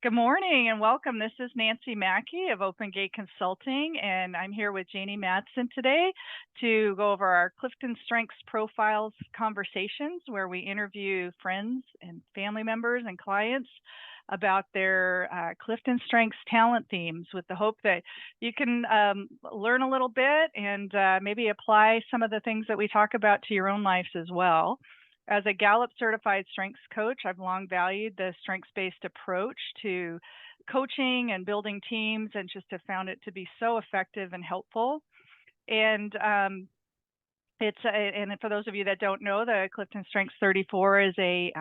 Good morning and welcome. This is Nancy Mackey of Open Gate Consulting, and I'm here with Janey Mattson today to go over our Clifton Strengths Profiles conversations, where we interview friends and family members and clients about their Clifton Strengths talent themes, with the hope that you can learn a little bit and maybe apply some of the things that we talk about to your own lives as well. As a Gallup certified strengths coach, I've long valued the strengths-based approach to coaching and building teams, and just have found it to be so effective and helpful. And and for those of you that don't know, the Clifton Strengths 34 is a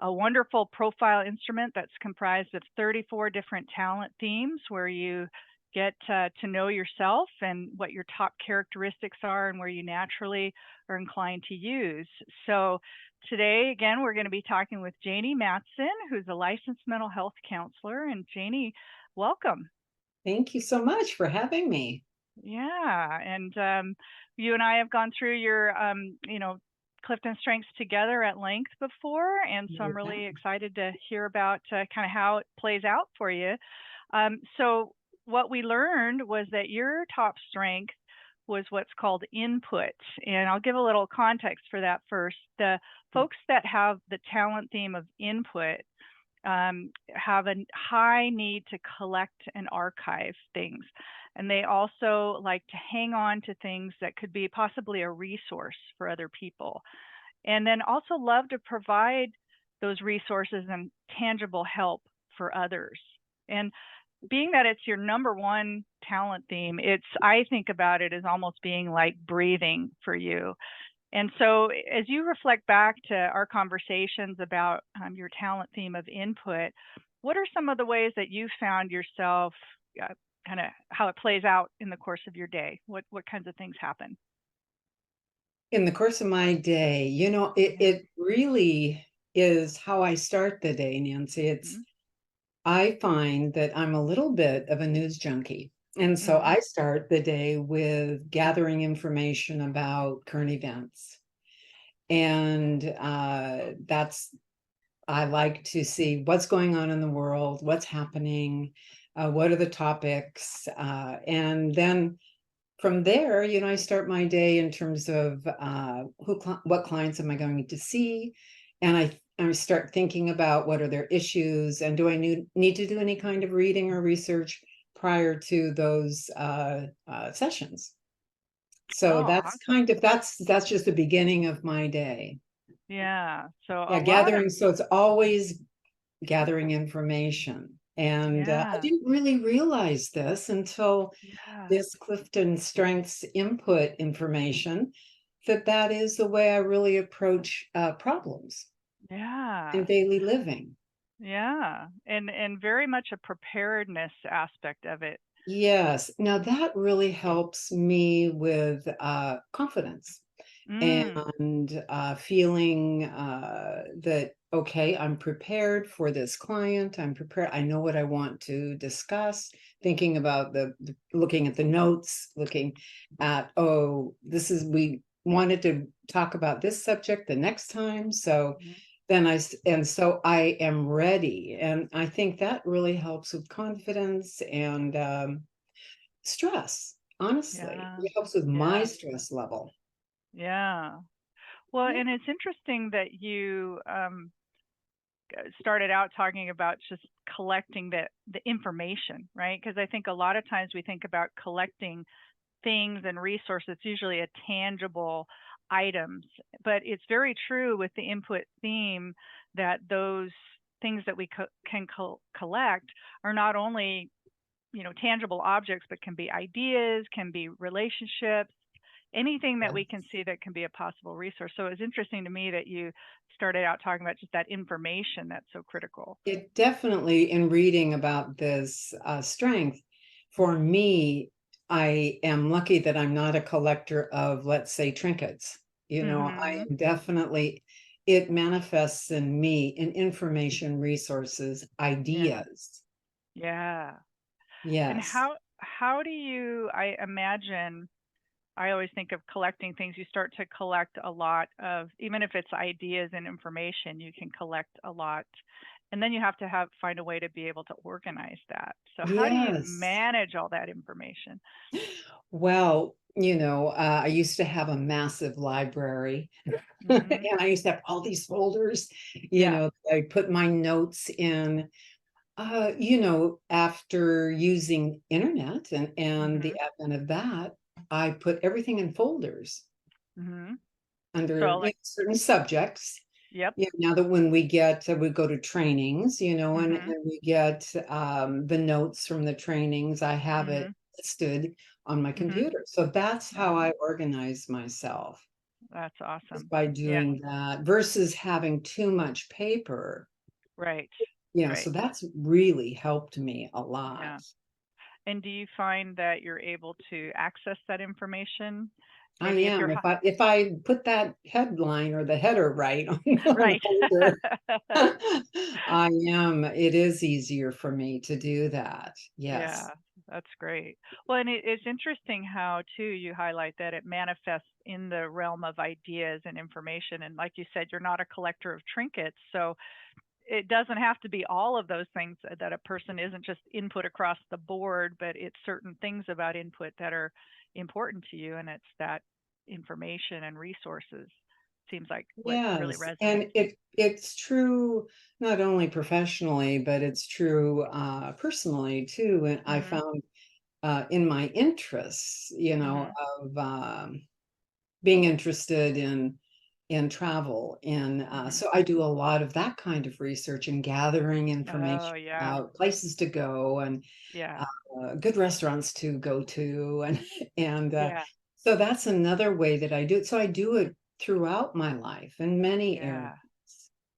wonderful profile instrument that's comprised of 34 different talent themes, where you get to know yourself and what your top characteristics are and where you naturally are inclined to use. So today, again, we're going to be talking with Janey Mattson, who's a licensed mental health counselor. And Janey, welcome. Thank you so much for having me. Yeah, and you and I have gone through your, Clifton Strengths together at length before, and so I'm You bet. really excited to hear about kind of how it plays out for you. So what we learned was that your top strength was what's called input, and I'll give a little context for that first. The folks that have the talent theme of input have a high need to collect and archive things. And they also like to hang on to things that could be possibly a resource for other people. And then also love to provide those resources and tangible help for others. And being that it's your number one talent theme, I think about it as almost being like breathing for you. And so, as you reflect back to our conversations about your talent theme of input, what are some of the ways that you found yourself, kind of how it plays out in the course of your day? What kinds of things happen? In the course of my day, it, Yeah. it really is how I start the day, Nancy. I find that I'm a little bit of a news junkie. And so Mm-hmm. I start the day with gathering information about current events. And I like to see what's going on in the world, what's happening, what are the topics. And then from there, I start my day in terms of what clients am I going to see, and I start thinking about what are their issues, and do I need to do any kind of reading or research prior to those sessions. So Oh, awesome. that's just the beginning of my day. Yeah. So a Yeah, lot of, gathering. So it's always gathering information. And I yeah, didn't really realize this until yeah, this Clifton Strengths input information, that is the way I really approach problems in yeah, daily living. yeah. And very much a preparedness aspect of it. Yes. Now that really helps me with confidence Mm, and feeling that, okay, I'm prepared for this client. I'm prepared. I know what I want to discuss, thinking about looking at the notes, looking at, oh, we wanted to talk about this subject the next time. So mhm. and so I am ready. And I think that really helps with confidence and stress. Honestly, Yeah, it helps with my yeah, stress level. yeah. Well, Yeah. and it's interesting that you started out talking about just collecting the information, right? Because I think a lot of times we think about collecting things and resources, it's usually a tangible items, but it's very true with the input theme that those things that we can collect are not only tangible objects, but can be ideas, can be relationships, anything that we can see that can be a possible resource. So it's interesting to me that you started out talking about just that information that's so critical. It definitely, in reading about this strength, for me, I am lucky that I'm not a collector of, let's say, trinkets. I Hmm. am definitely, it manifests in me in information, resources, Yeah, ideas. yeah. And Yes. how do you, I imagine, I always think of collecting things. You start to collect a lot of, even if it's ideas and information, you can collect a lot. And then you have to find a way to be able to organize that. So how do you Yes. manage all that information? Well, I used to have a massive library, Hmm. and I used to have all these folders, Yeah. I put my notes in. After using internet and the Hmm. advent of that, I put everything in folders Hmm. under So like, certain subjects. yep. Yeah, now that when we go to trainings, Hmm. and we get the notes from the trainings, I have it Hmm. listed on my Hmm. computer. So that's how I organize myself, That's is awesome. by Yeah. doing that versus having too much paper. Right. So Right. that's really helped me a lot. Yeah. And do you find that you're able to access that information? I Maybe if am. you're If I put that headline or the header right on the right. folder, I am. It is easier for me to do that. Yeah, Yes. that's great. Well, and it's interesting how too you highlight that it manifests in the realm of ideas and information. And like you said, you're not a collector of trinkets, so it doesn't have to be all of those things that a person isn't just input across the board, but it's certain things about input that are important to you, and it's that information and resources seems like what really Yes. And resonates. it's true not only professionally, but it's true personally too. And I Mhm. found in my interests, Mhm. of being interested in travel. And Mhm. so I do a lot of that kind of research and gathering Oh, information yeah. about places to go and Yeah. good restaurants to go to. And Yeah. so that's another way that I do it. So I do it throughout my life in many areas. Yeah.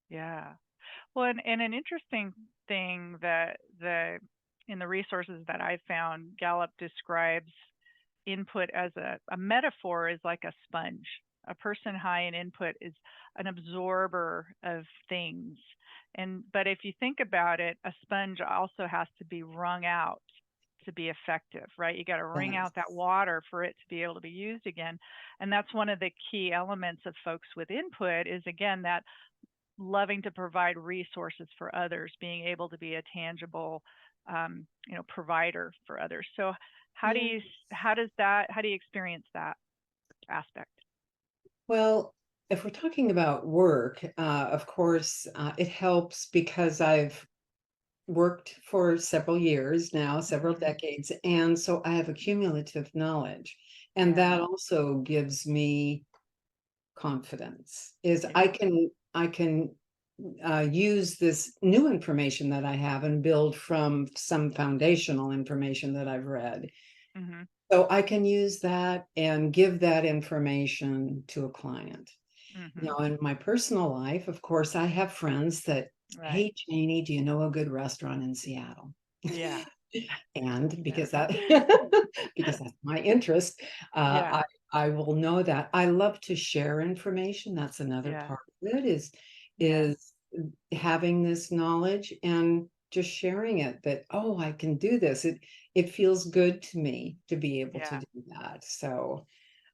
Yeah. Well, and an interesting thing that the in the resources that I've found, Gallup describes input as a metaphor is like a sponge. A person high in input is an absorber of things. And but if you think about it, a sponge also has to be wrung out to be effective, right? You got to wring Yes. out that water for it to be able to be used again. And that's one of the key elements of folks with input is again that loving to provide resources for others, being able to be a tangible, provider for others. So, how do you Yeah. how do you experience that aspect? Well, if we're talking about work, of course, it helps because I've worked for several years now, several Hmm. decades, and so I have accumulative knowledge. And Yeah, that also gives me confidence. Is I yeah. can I can use this new information that I have and build from some foundational information that I've read. Hmm. So I can use that and give that information to a client. Hmm. In my personal life, of course, I have friends that, Right. hey, Janie, do you know a good restaurant in Seattle? Yeah. And Yeah. because that because that's my interest, Yeah. I will know that. I love to share information. That's another Yeah. part of it Yeah. is having this knowledge and just sharing it that, oh, I can do this. It feels good to me to be able to Yeah. do that. So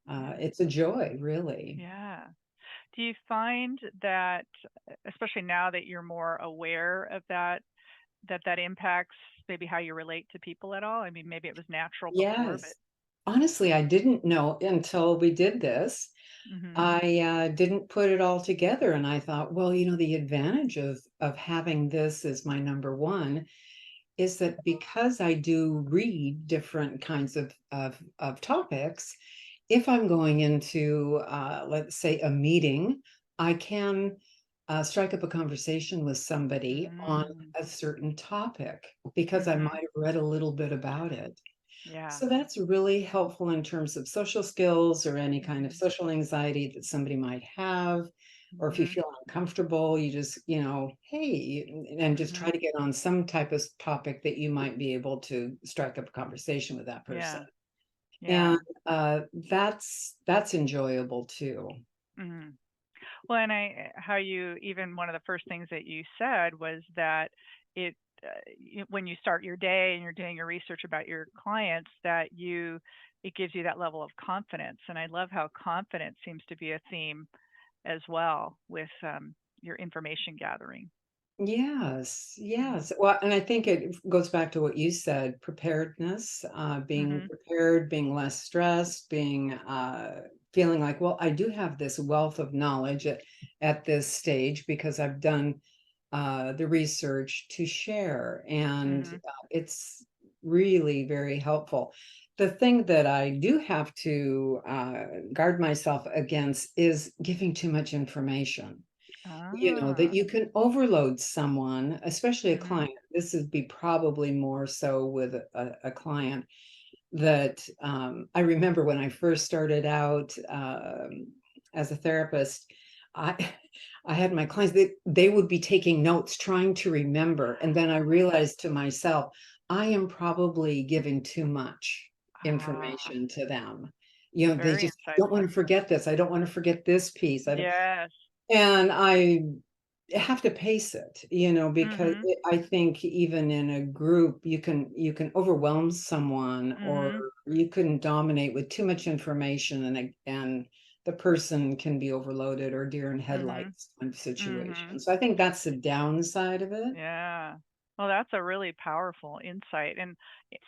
Yeah. it's a joy, really. Yeah. Do you find that, especially now that you're more aware of that impacts maybe how you relate to people at all? I mean, maybe it was natural before, but Yes. Honestly, I didn't know until we did this. mhm. I didn't put it all together, and I thought, well, the advantage of having this as my number one is that because I do read different kinds of topics, if I'm going into, let's say, a meeting, I can strike up a conversation with somebody on Mm. a certain topic because I might Mhm. have read a little bit about it. Yeah. So that's really helpful in terms of social skills or any kind of Mhm. social anxiety that somebody might have. Or if you Mhm. feel uncomfortable, you just, hey, and just try Mhm. to get on some type of topic that you might be able to strike up a conversation with that person. Yeah. And Yeah. that's enjoyable too. Mhm. Well, and how you even one of the first things that you said was that it when you start your day and you're doing your research about your clients, that it gives you that level of confidence. And I love how confidence seems to be a theme as well with your information gathering. Yes, Mhm. yes. Well, and I think it goes back to what you said, preparedness, being Mhm. prepared, being less stressed, being feeling like, well, I do have this wealth of knowledge at this stage because I've done the research to share, and Mhm. it's really very helpful. The thing that I do have to guard myself against is giving too much information, that Ah. you can overload someone, especially a Mhm. client. This would be probably more so with a client that I remember when I first started out as a therapist. I I had my clients, they would be taking notes, trying to remember, and then I realized to myself, I am probably giving too much Ah, information to them. They very just, I don't want insightful. to forget this. I don't want to forget this piece. I don't, Yes. and I have to pace it, because Mhm. I think even in a group, you can overwhelm someone, or Mhm. you can dominate with too much information, and the person can be overloaded or deer in Mhm. headlights kind of Mhm. situation. So I think that's the downside of it. Yeah. Well, that's a really powerful insight and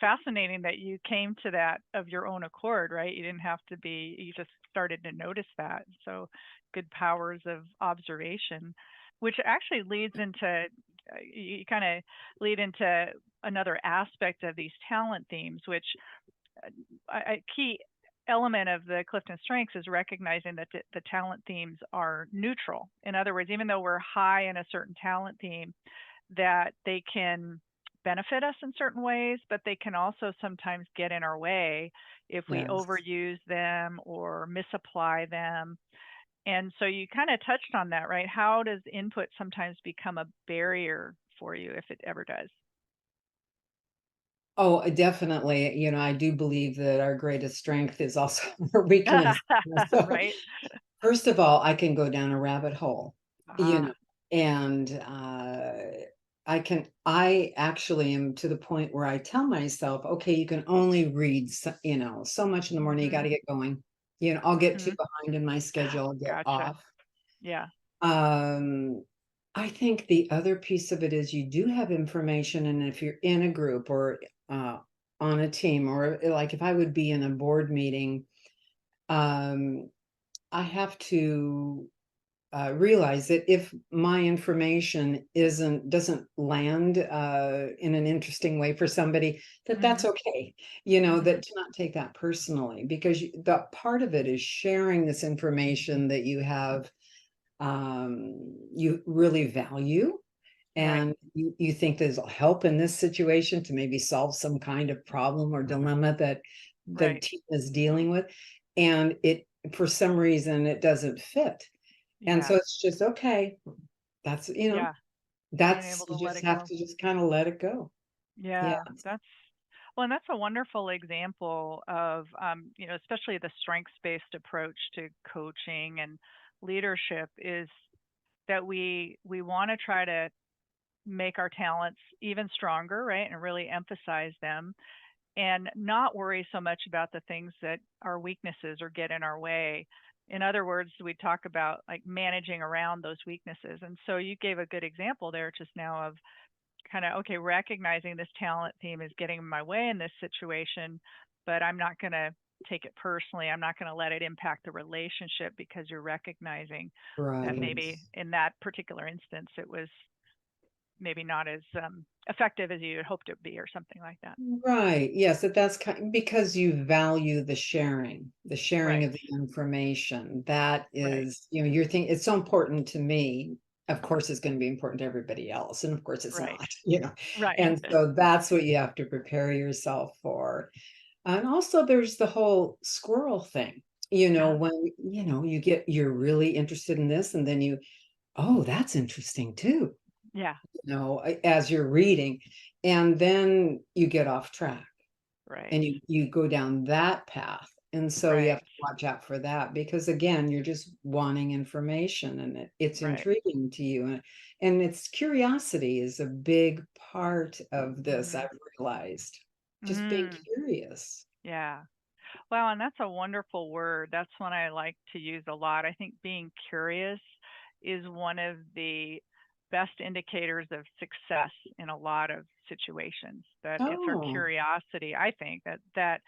fascinating that you came to that of your own accord, right? You didn't have to be, you just started to notice that. So good powers of observation, which actually leads into, you kind of lead into another aspect of these talent themes, which a key element of the Clifton Strengths is recognizing that the talent themes are neutral. In other words, even though we're high in a certain talent theme, that they can benefit us in certain ways, but they can also sometimes get in our way if we Yes. overuse them or misapply them. And so you kind of touched on that, right? How does input sometimes become a barrier for you if it ever does? Oh, definitely. I do believe that our greatest strength is also our weakness. So, Right? first of all, I can go down a rabbit hole, you know, Ah. and I actually am to the point where I tell myself, okay, you can only read, so much in the morning, you got Mhm. to get going. I'll get too Mhm. behind in my schedule, I'll get Gotcha. off. Yeah. Um, I think the other piece of it is you do have information, and if you're in a group or uh, on a team, or like if I would be in a board meeting, um, I have to realize that if my information doesn't land in an interesting way for somebody, that's Mhm. okay. Mhm. That to not take that personally, because the part of it is sharing this information that you really value, Right. and you think this will help in this situation to maybe solve some kind of problem or dilemma that the Right. team is dealing with, and it for some reason it doesn't fit, and so Yeah. it's just okay. That's Yeah. Being that's able to you let just it have go. to just kind of let it go. Yeah. Yeah. That's well, and that's a wonderful example of, especially the strengths-based approach to coaching and leadership is that we want to try to make our talents even stronger, right? And really emphasize them and not worry so much about the things that are weaknesses or get in our way. In other words, we talk about like managing around those weaknesses. And so you gave a good example there just now of kind of, okay, recognizing this talent theme is getting in my way in this situation, but I'm not going to take it personally. I'm not going to let it impact the relationship because you're recognizing that Right. maybe in that particular instance it was maybe not as effective as you had hoped it would be or something like that. Right. Yes, that's kind because you value the sharing Right. of the information. That Right. is, you're thinking it's so important to me. Of course, it's going to be important to everybody else. And of course, it's Right. not, Right. And so that's what you have to prepare yourself for. And also, there's the whole squirrel thing, Yeah. when, you're really interested in this, and then oh, that's interesting too, Yeah. as you're reading, and then you get off track Right. and you go down that path, and so you have Right. to watch out for that, because again, you're just wanting information, and it's Right. intriguing to you, and it's curiosity is a big part of this, Mhm. I've realized, just being Mm. curious. Yeah. Well, and that's a wonderful word. That's one I like to use a lot. I think being curious is one of the best indicators of success in a lot of situations. That it's our Oh, curiosity, I think, that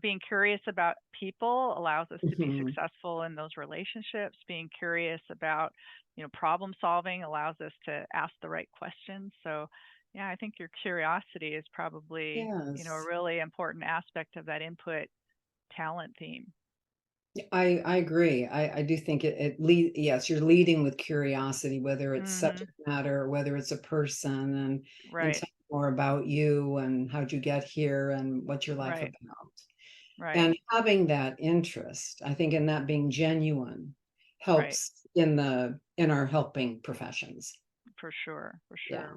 being curious about people allows us to be mhm. successful in those relationships. Being curious about, problem solving allows us to ask the right questions. So, yeah, I think your curiosity is probably, a Yes. really important aspect of that input talent theme. I agree. I do think it lead yes, you're leading with curiosity, whether it's Mhm. subject matter, or whether it's a person, and Right. tell more about you and how'd you get here and what's your life Right. about. Right. And having that interest, I think in that being genuine Right. helps in our helping professions. For sure. For Yeah. sure.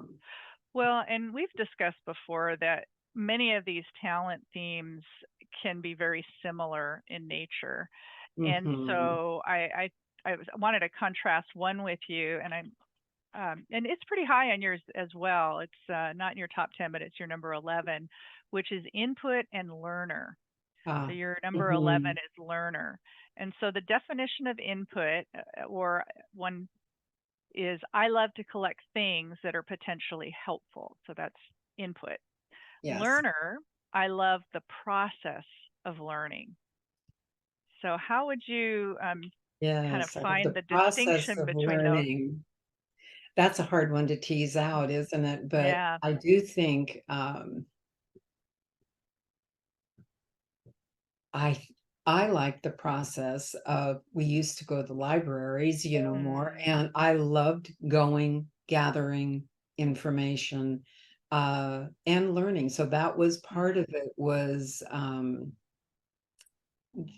Well, and we've discussed before that many of these talent themes can be very similar in nature. And Mhm. so I wanted to contrast one with you, and and it's pretty high on yours as well. It's not in your top 10, but it's your number 11, which is input and learner. So Ah, your number 11 mhm. is learner. And so the definition of input, or one is I love to collect things that are potentially helpful. So that's input. Yes. Learner, I love the process of learning. So how would you kind of Yes, I love find the the process distinction of between those? learning. That's a hard one to tease out, isn't it? But Yeah. I do think, I I like the process of we used to go to the libraries, more, Mm, and I loved going, gathering information, and learning. So that was part mhm, of it was,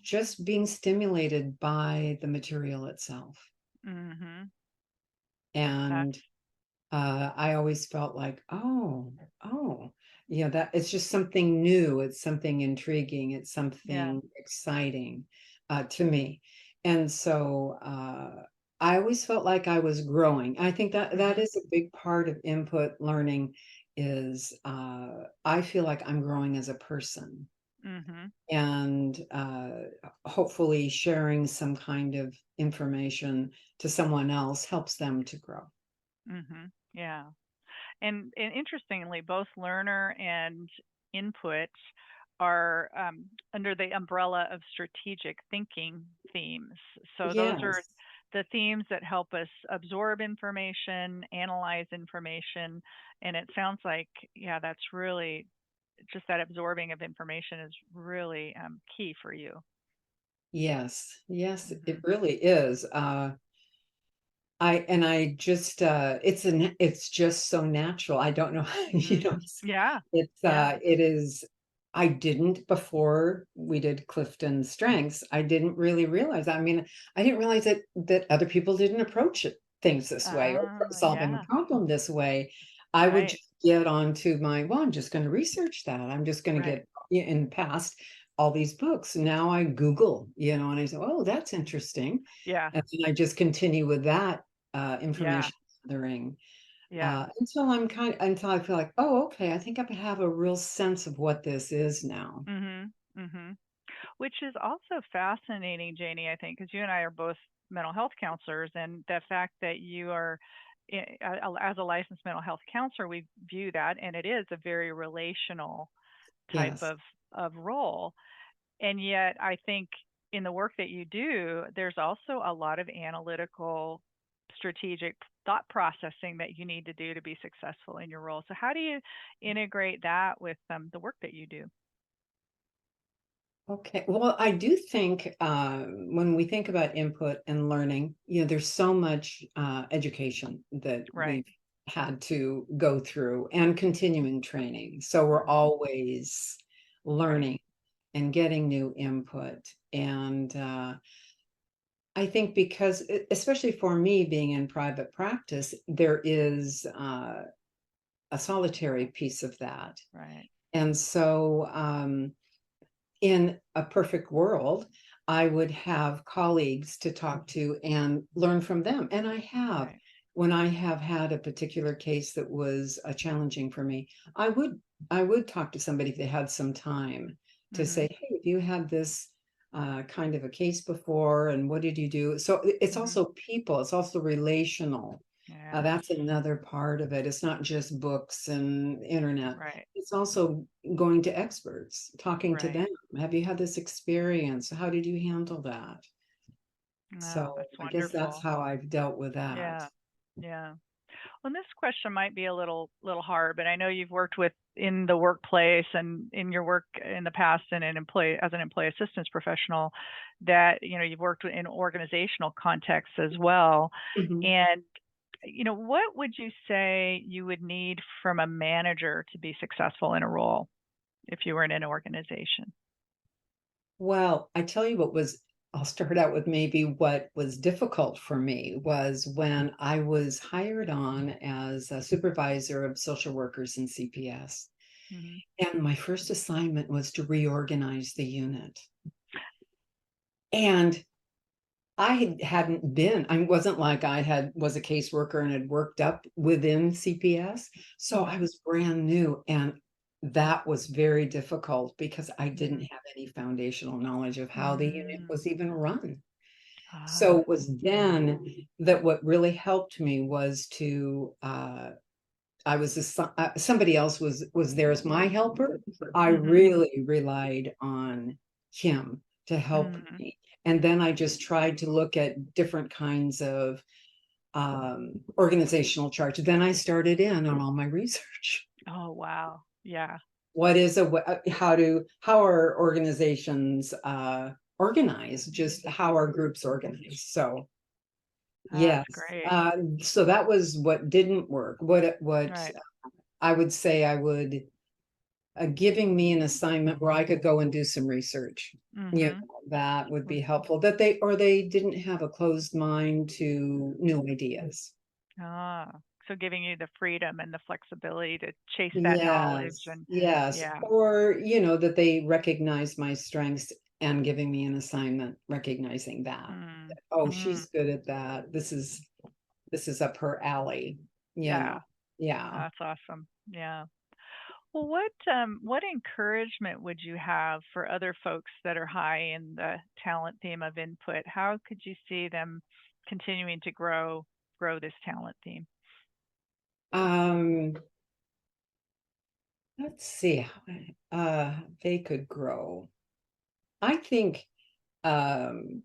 just being stimulated by the material itself. mhm. And That's I always felt like, oh, yeah, that it's just something new. It's something intriguing. It's yeah. something exciting to me. And so I always felt like I was growing. I think that that Mhm, is a big part of input learning is I feel like I'm growing as a person mhm, and hopefully sharing some kind of information to someone else helps them to grow. mhm. Yeah. And interestingly, both learner and input are under the umbrella of strategic thinking themes. So those are Yes. the themes that help us absorb information, analyze information, and it sounds like, yeah, that's really just that absorbing of information is really key for you. Yes, yes, it Hmm. really is. I just it's just so natural. I don't know, Hmm. Yeah, yeah. it is I didn't before we did Clifton Strengths, I didn't really realize. I mean, I didn't realize that other people didn't approach things this way or solving a Yeah, problem this way. I would right, just get onto my, well, I'm just going to research that. I'm just going to right. get in past all these books. Now I Google, and I say, oh, that's interesting. Yeah, And then I just continue with that yeah, information gathering yeah. until I feel like, oh, okay, I think I have a real sense of what this is now. Mhm, mhm. Which is also fascinating, Janie, I think, because you and I are both mental health counselors, and the fact that you are, as a licensed mental health counselor, we view that, and it is a very relational type Yes. of role. And yet, I think in the work that you do, there's also a lot of analytical, strategic thought processing that you need to do to be successful in your role. So, how do you integrate that with the work that you do? Okay. Well, I do think when we think about input and learning, there's so much education that Right, we've had to go through and continuing training. So we're hmm, always right. learning and getting new input. And I think because, especially for me being in private practice, there is a solitary piece of that. Right. And so, in a perfect world, I would have colleagues to talk to and learn from them. And I have. Right. When I have had a particular case that was challenging for me, I would I would talk to somebody if they had some time to say, Mhm. "Hey, have you had this kind of a case before? And what did you do?" So it's Mhm. also people. It's also relational. Yeah. That's another part of it. It's not just books and internet. Right. It's also going to experts, talking to Right. them. Have you had this experience? How did you handle that? No, So that's I guess that's wonderful. how I've dealt with that. Yeah. Yeah. Well, this question might be a little hard, but I know you've worked with in the workplace and in your work in the past and an employee as an employee assistance professional that you've worked in organizational contexts as well. Mhm. And what would you say you would need from a manager to be successful in a role if you were in an organization? Well, I tell you what was I'll start out with maybe what was difficult for me was when I was hired on as a supervisor of social workers in CPS. Hmm. And my first assignment was to reorganize the unit. And I wasn't like was a caseworker and had worked up within CPS. So I Hmm. was brand new. And that was very difficult because I didn't Hmm. have any foundational knowledge of how the unit Mm. was even run. So Ah. it was then that what really helped me was to I was somebody else was there as my helper. I Hmm. really relied on him to help Mm. me. And then I just tried to look at different kinds of organizational charts. Then I started in on all my research. Oh, wow. Yeah. What is how are organizations organized? Just how are groups organized? So That's yes, great. so that was what didn't work. What Right. I would say I would giving me an assignment where I could go and do some research. Mhm. That would be Would helpful. That they didn't have a closed mind to new ideas. ah, so giving you the freedom and the flexibility to chase that knowledge Yes, and yes. yeah. Or, that they recognize my strengths and giving me an assignment, recognizing that. Mm. Oh, Mm. she's good at that. This is up her alley, you know. Yeah, Yeah. that's awesome. Yeah. Well, what encouragement would you have for other folks that are high in the talent theme of input? How could you see them continuing to grow this talent theme? Um, let's see how they could grow. I think um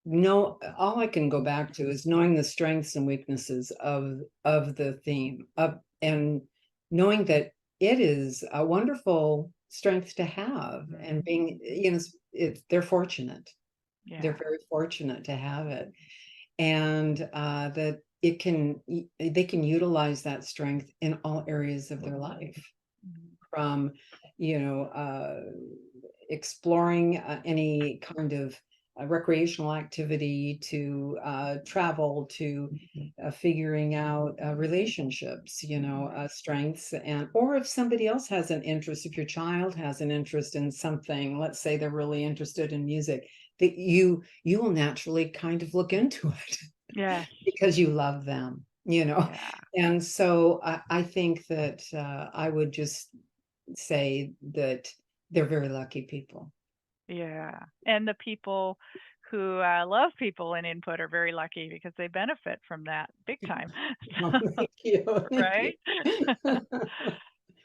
no, all I can go back to is knowing the strengths and weaknesses of the theme of and knowing that it is a wonderful strength to have and Mhm. being, they're fortunate. They're Yeah. very fortunate to have it. And that they can utilize that strength in all areas of their life Mhm. from, you know, exploring any kind of recreational activity to travel to figuring out relationships, Mhm. strengths. And or if somebody else has an interest, if your child has an interest in something, let's say they're really interested in music, that you will naturally kind of look into it Yes. because you love them, Yeah. and so I think that I would just say that they're very lucky people. Yeah. And the people who love people and input are very lucky because they benefit from that big time. Oh, thank you. Thank you. Right?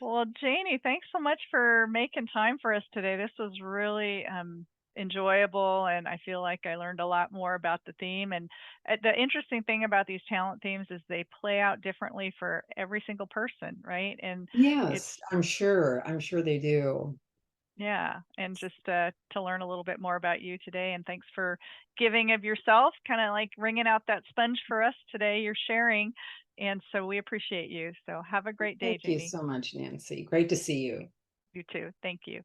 Well, Janie, thanks so much for making time for us today. This was really enjoyable, and I feel like I learned a lot more about the theme. And the interesting thing about these talent themes is they play out differently for every single person, right? And it's Yes, I'm sure they do. yeah, and just to learn a little bit more about you today. And thanks for giving of yourself, kind of like wringing out that sponge for us today. You're sharing, and so we appreciate you. So have a great day, Thank you Janie. so much, Nancy. Great to see you. You too. Thank you.